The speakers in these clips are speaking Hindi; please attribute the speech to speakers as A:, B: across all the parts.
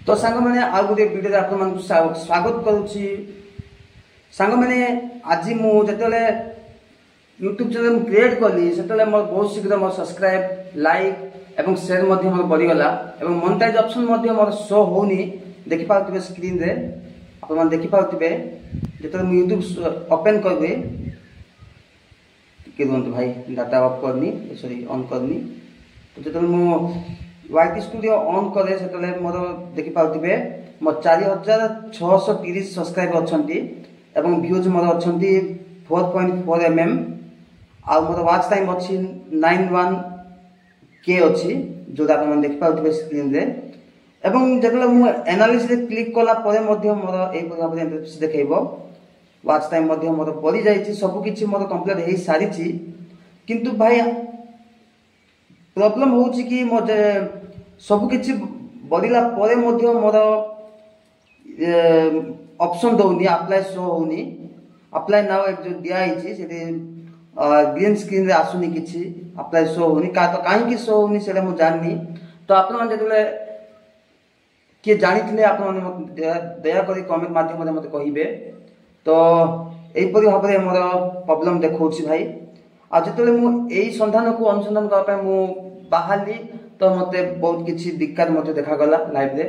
A: तो सांग मैंने आउ गोटे वीडियो आप स्वागत करुच्ची। सांग मैंने आज मुझे यूट्यूब चैनल क्रिएट कली से मोर बहुत शीघ्र मोर सब्सक्राइब लाइक एवं शेयर मोर बढ़ीगला एवं मोनेटाइज ऑप्शन मोर शो होनी देखि पाउथिबे स्क्रीन रे आप मन देखि पाउथिबे जेतले मु यूट्यूब ओपन करबे के दोंत भाई डाटा ऑफ करनी सॉरी ऑन करनी। तो जेतले मु वाईटी स्टूडियो ऑन करे सेतले मोर देखि पाउथिबे मोर 4630 सब्सक्राइबर अछंती एवं व्यूज मोर अछंती 4.4 mm आ मोर वाच टाइम अछि 91K अछि जोदा आपण देखि पाउथिबे स्क्रीन रे। एवं जेतले मु एनालिसिस रे क्लिक कला परे मध्ये मोर एई भाबरे इंटरफेस देखेइबो वाच टाइम मध्ये मोर बढी जाईछि सब किछि मोर कंप्लीट हेई सारिछि। किंतु भाई प्रॉब्लम होउछि कि मोर सब किछि बढ़िला परे मध्ये मोर ऑप्शन दउनी अप्लाई शो होनी अप्लाई नाउ एक जो दिया हिची सेठी ग्रीन स्क्रीन रे आसुनी किछि अप्लाई शो होनी का तो काहे कि शो होनी सेले मु जाननी। तो आपण मन जेतले के जानिथिले आपण मन दया करी कमेंट माध्यम रे मते कहिबे। तो एई परि भाबरे मोर प्रॉब्लम देखौछि भाई आ जेतले मु एई संधान को अनुसंधान कर पय मु बाहरली तो मते बहुत किछि दिक्कत मते देखा गला लाइव रे।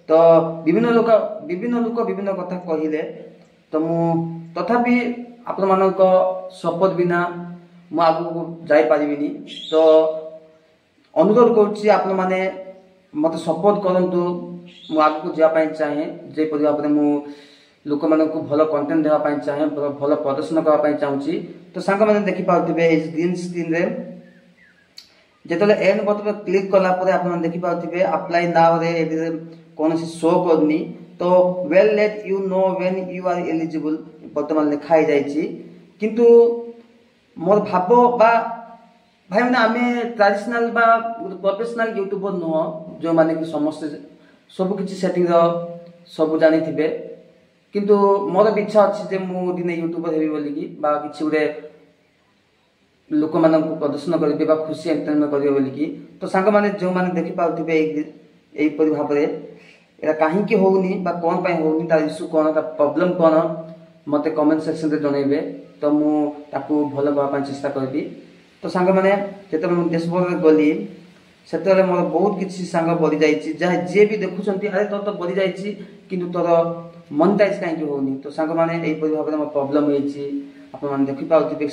A: तो विभिन्न लोक विभिन्न कथा कहिले तो मु तथापि आपण मानक सपोर्ट बिना मु आगु जाई परिबिनी। तो अनुरोध करछि आपण माने मते सपोर्ट करंतु मु आगु जा पय चाहे जे परि भाबरे मु लोक मानक भलो कंटेंट देवा पय चाहे भलो प्रदर्शन करबा पय चाहूची। तो सांग माने देखि पाउथिबे ए ग्रीन स्क्रीन रे जेतले एंड बटन क्लिक कला परे आपण देखि पाउथिबे अप्लाई नाउ रे कोनसी शो करनी। तो well let you know when you are eligible वर्तमान लिखाई जाईची। किंतु मोर भाबो बा भाई माने आमे ट्रेडिशनल बा प्रोफेशनल यूट्यूबर नो जो माने कि समस्त सब किछि सेटिंग रो सब जानि थिबे। किंतु मोर इच्छा अछि जे मु दिने यूट्यूबर हेबी बोली कि बा किछि उडे लोक मानन को प्रदर्शन करबे बा खुशी एंटरटेनमेंट करबे बोली कि। तो सांग माने जो माने देखि पाउथिबे एई परि भाबरे एरा काहे कि होउनी बा कोन पय होउनी ता इश्यू कोन ता प्रॉब्लम कोन मते कमेंट सेक्शन रे जणैबे तो मु ताकू भलो बा पय चेष्टा करबी। तो सांग माने जेते मु डैशबोर्ड रे गली सेतले मोर बहुत किछि सांग बढी जाईछि जे भी देखुछंती अरे तो बढी जाईछि किंतु तोर मोनेटाइज काहे कि होउनी। तो सांग माने एई परि भाबरे मो प्रॉब्लम होईछि आपण माने देखि पाउथिबे